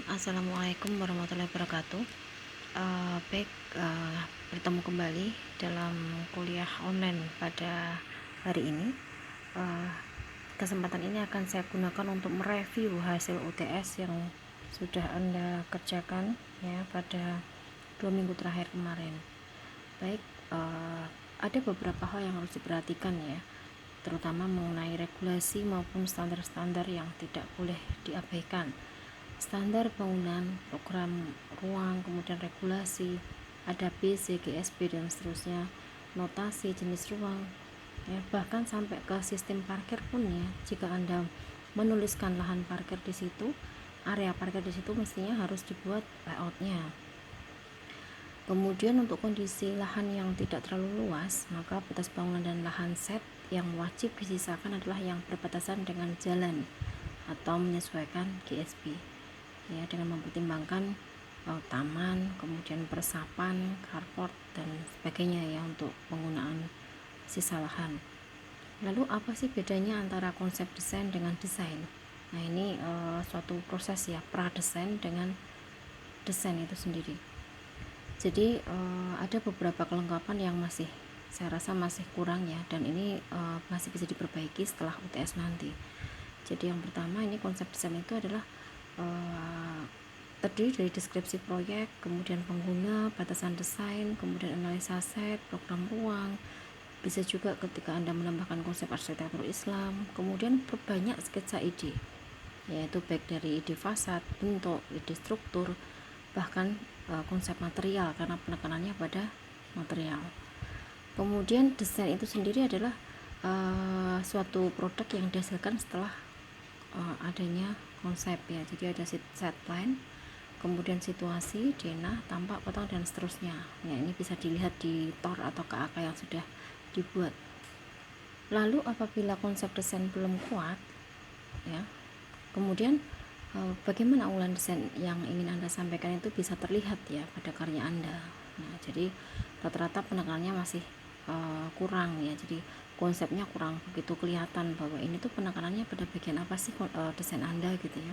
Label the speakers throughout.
Speaker 1: Assalamualaikum warahmatullahi wabarakatuh. Baik, bertemu kembali dalam kuliah online pada hari ini. Kesempatan ini akan saya gunakan untuk mereview hasil UTS yang sudah Anda kerjakan ya pada 2 minggu terakhir kemarin. Baik, ada beberapa hal yang harus diperhatikan ya, terutama mengenai regulasi maupun standar-standar yang tidak boleh diabaikan. Standar bangunan, program ruang, kemudian regulasi, ada BC, GSB dan seterusnya, notasi jenis ruang, ya, bahkan sampai ke sistem parkir pun ya. Jika Anda menuliskan lahan parkir di situ, area parkir di situ mestinya harus dibuat layoutnya. Kemudian untuk kondisi lahan yang tidak terlalu luas, maka batas bangunan dan lahan set yang wajib disisakan adalah yang berbatasan dengan jalan atau menyesuaikan GSB. Ya, dengan mempertimbangkan taman, kemudian persapan, carport dan sebagainya ya untuk penggunaan sisa lahan. Lalu apa sih bedanya antara konsep desain dengan desain? Nah, ini suatu proses ya, pra-desain dengan desain itu sendiri. Jadi ada beberapa kelengkapan yang saya rasa masih kurang ya, dan ini masih bisa diperbaiki setelah UTS nanti. Jadi yang pertama, ini konsep desain itu adalah terdiri dari deskripsi proyek, kemudian pengguna, batasan desain, kemudian analisa set, program ruang. Bisa juga ketika Anda menambahkan konsep arsitektur Islam, kemudian perbanyak sketsa ide, yaitu baik dari ide fasad, bentuk, ide struktur, bahkan konsep material, karena penekanannya pada material. Kemudian desain itu sendiri adalah suatu produk yang dihasilkan setelah adanya konsep ya. Jadi ada set plan, kemudian situasi, denah, tampak, potong dan seterusnya ya. Ini bisa dilihat di TOR atau KAK yang sudah dibuat. Lalu apabila konsep desain belum kuat ya, kemudian bagaimana ulang desain yang ingin Anda sampaikan itu bisa terlihat ya pada karya Anda. Nah, jadi rata-rata penekanannya masih kurang ya. Jadi konsepnya kurang begitu kelihatan bahwa ini tuh penekanannya pada bagian apa sih desain Anda gitu ya,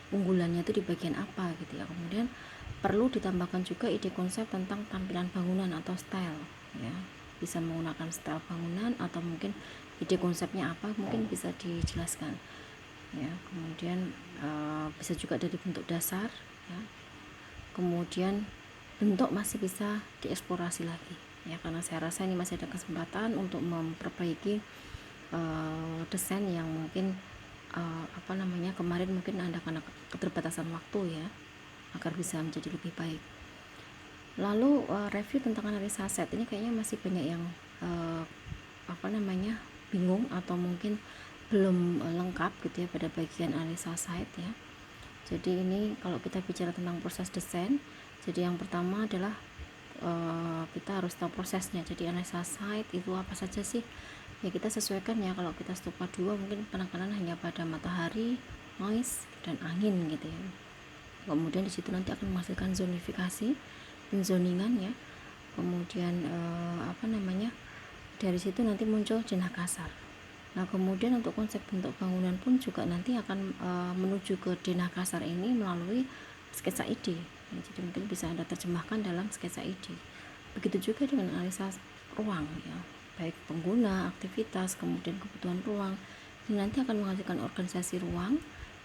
Speaker 1: unggulannya itu di bagian apa gitu ya. Kemudian perlu ditambahkan juga ide konsep tentang tampilan bangunan atau style ya, bisa menggunakan style bangunan atau mungkin ide konsepnya apa mungkin bisa dijelaskan ya. Kemudian bisa juga dari bentuk dasar ya, kemudian bentuk masih bisa dieksplorasi lagi ya, karena saya rasa ini masih ada kesempatan untuk memperbaiki desain yang mungkin kemarin mungkin Anda karena keterbatasan waktu ya, agar bisa menjadi lebih baik. Lalu review tentang analisa set ini kayaknya masih banyak yang bingung atau mungkin belum lengkap gitu ya pada bagian analisa site ya. Jadi ini kalau kita bicara tentang proses desain, jadi yang pertama adalah kita harus tahu prosesnya. Jadi analisa site itu apa saja sih ya, kita sesuaikan ya. Kalau kita stupa 2 mungkin penekanan hanya pada matahari, noise dan angin gitu ya. Kemudian di situ nanti akan menghasilkan zonifikasi, penzoningan ya. Kemudian dari situ nanti muncul jenah kasar. Nah, kemudian untuk konsep bentuk bangunan pun juga nanti akan menuju ke denah kasar ini melalui sketsa ide ya. Jadi mungkin bisa Anda terjemahkan dalam sketsa ide. Begitu juga dengan analisa ruang ya, baik pengguna, aktivitas, kemudian kebutuhan ruang. Ini nanti akan menghasilkan organisasi ruang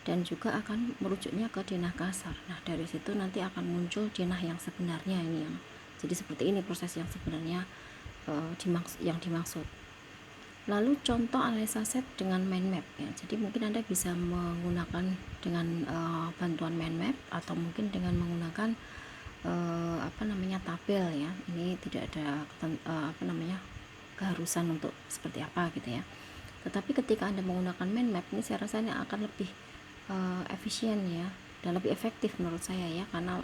Speaker 1: dan juga akan merujuknya ke denah kasar. Nah, dari situ nanti akan muncul denah yang sebenarnya ini yang. Jadi seperti ini proses yang sebenarnya yang dimaksud. Lalu contoh analisa set dengan mind map ya. Jadi mungkin Anda bisa menggunakan dengan bantuan mind map atau mungkin dengan menggunakan tabel ya. Ini tidak ada keharusan untuk seperti apa gitu ya. Tetapi ketika Anda menggunakan mind map ini, saya rasa ini akan lebih efisien ya dan lebih efektif menurut saya ya, karena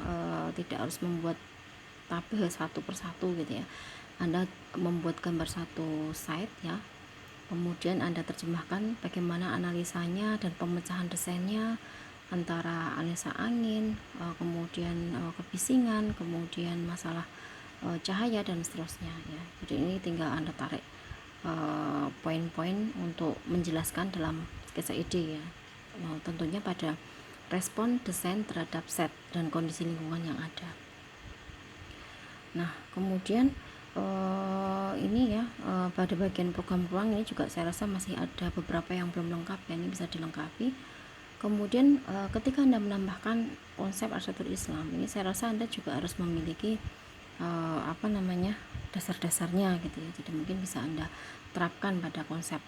Speaker 1: tidak harus membuat tabel satu persatu gitu ya. Anda membuat gambar satu site ya, kemudian Anda terjemahkan bagaimana analisanya dan pemecahan desainnya antara analisa angin, kemudian kebisingan, kemudian masalah cahaya dan seterusnya ya. Jadi ini tinggal Anda tarik poin-poin untuk menjelaskan dalam sketsa ide ya. Tentunya pada respon desain terhadap set dan kondisi lingkungan yang ada. Nah, kemudian ini ya, pada bagian program ruang ini juga saya rasa masih ada beberapa yang belum lengkap ya, ini bisa dilengkapi. Kemudian ketika Anda menambahkan konsep arsitektur Islam ini, saya rasa Anda juga harus memiliki dasar-dasarnya gitu ya. Jadi mungkin bisa Anda terapkan pada konsep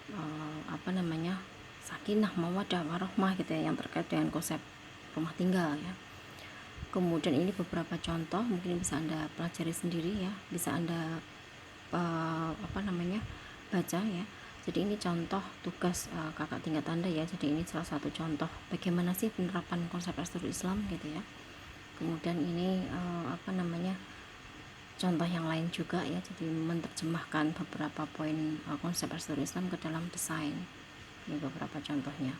Speaker 1: sakinah, mawaddah, warahmah gitu ya, yang terkait dengan konsep rumah tinggal ya. Kemudian ini beberapa contoh mungkin bisa Anda pelajari sendiri ya, bisa Anda baca ya. Jadi ini contoh tugas kakak tingkat Anda ya. Jadi ini salah satu contoh bagaimana sih penerapan konsep arsitektur Islam gitu ya. Kemudian ini contoh yang lain juga ya. Jadi menerjemahkan beberapa poin konsep arsitektur Islam ke dalam desain. Ini beberapa contohnya.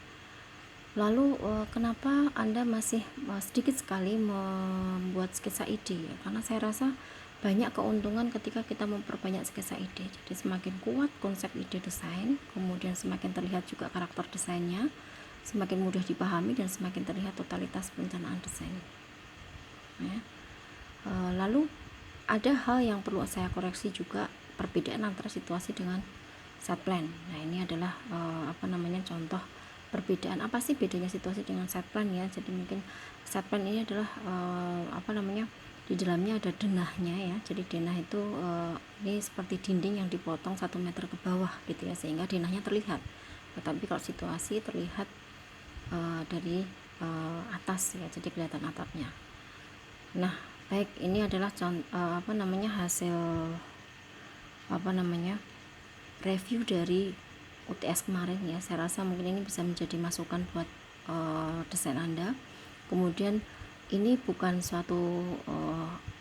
Speaker 1: Lalu kenapa Anda masih sedikit sekali membuat sketsa ide ya? Karena saya rasa banyak keuntungan ketika kita memperbanyak sketsa ide. Jadi semakin kuat konsep ide desain, kemudian semakin terlihat juga karakter desainnya, semakin mudah dipahami dan semakin terlihat totalitas perencanaan desain ya. Lalu ada hal yang perlu saya koreksi juga, perbedaan antara situasi dengan set plan. Nah, ini adalah contoh perbedaan. Apa sih bedanya situasi dengan set plan ya? Jadi mungkin set plan ini adalah di dalamnya ada denahnya ya. Jadi denah itu ini seperti dinding yang dipotong 1 meter ke bawah gitu ya, sehingga denahnya terlihat. Tetapi kalau situasi terlihat dari atas ya, jadi kelihatan atapnya. Nah, baik, ini adalah hasil review dari UTS kemarin ya. Saya rasa mungkin ini bisa menjadi masukan buat desain Anda. Kemudian ini bukan suatu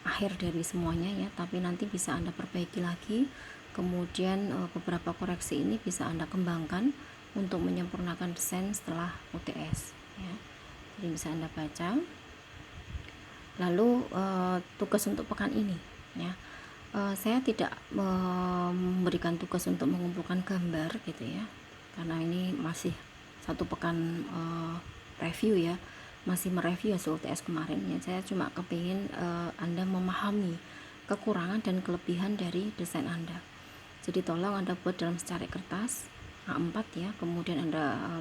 Speaker 1: akhir dari semuanya ya, tapi nanti bisa Anda perbaiki lagi. Kemudian beberapa koreksi ini bisa Anda kembangkan untuk menyempurnakan desain setelah UTS ya. Jadi bisa Anda baca. Lalu tugas untuk pekan ini ya, saya tidak memberikan tugas untuk mengumpulkan gambar gitu ya, karena ini masih satu pekan review ya, masih mereview hasil UTS kemarin ya. Saya cuma kepingin Anda memahami kekurangan dan kelebihan dari desain Anda. Jadi tolong Anda buat dalam secari kertas A4 ya, kemudian Anda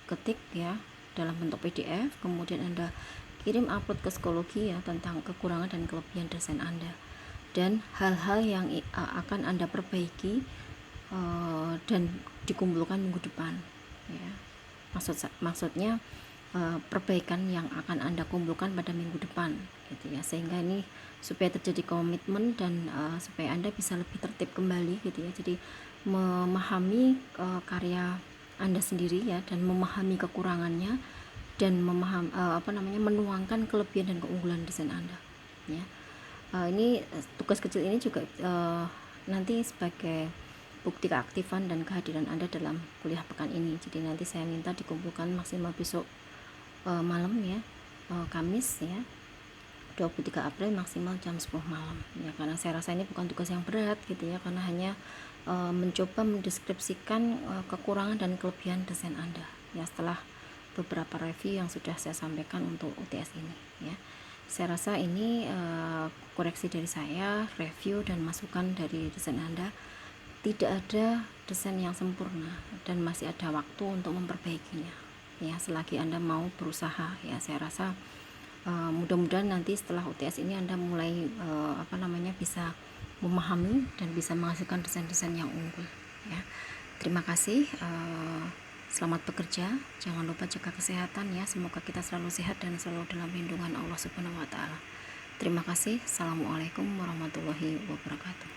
Speaker 1: ketik ya dalam bentuk PDF, kemudian Anda kirim upload ke psikologi ya tentang kekurangan dan kelebihan desain Anda dan hal-hal yang akan Anda perbaiki dan dikumpulkan minggu depan ya. Maksudnya perbaikan yang akan Anda kumpulkan pada minggu depan gitu ya, sehingga ini supaya terjadi komitmen dan supaya Anda bisa lebih tertib kembali gitu ya. Jadi memahami karya Anda sendiri ya, dan memahami kekurangannya dan menuangkan kelebihan dan keunggulan desain Anda ya. Ini tugas kecil ini juga nanti sebagai bukti keaktifan dan kehadiran Anda dalam kuliah pekan ini. Jadi nanti saya minta dikumpulkan maksimal besok malam ya, Kamis ya, 23 April maksimal jam 10 malam ya, karena saya rasa ini bukan tugas yang berat gitu ya, karena hanya mencoba mendeskripsikan kekurangan dan kelebihan desain Anda ya, setelah beberapa review yang sudah saya sampaikan untuk UTS ini ya. Saya rasa ini koreksi dari saya, review dan masukan dari desain Anda. Tidak ada desain yang sempurna dan masih ada waktu untuk memperbaikinya ya, selagi Anda mau berusaha ya. Saya rasa mudah-mudahan nanti setelah UTS ini Anda mulai bisa memahami dan bisa menghasilkan desain-desain yang unggul ya. Terima kasih. Selamat bekerja, jangan lupa jaga kesehatan ya. Semoga kita selalu sehat dan selalu dalam lindungan Allah Subhanahu wa Ta'ala. Terima kasih. Assalamualaikum warahmatullahi wabarakatuh.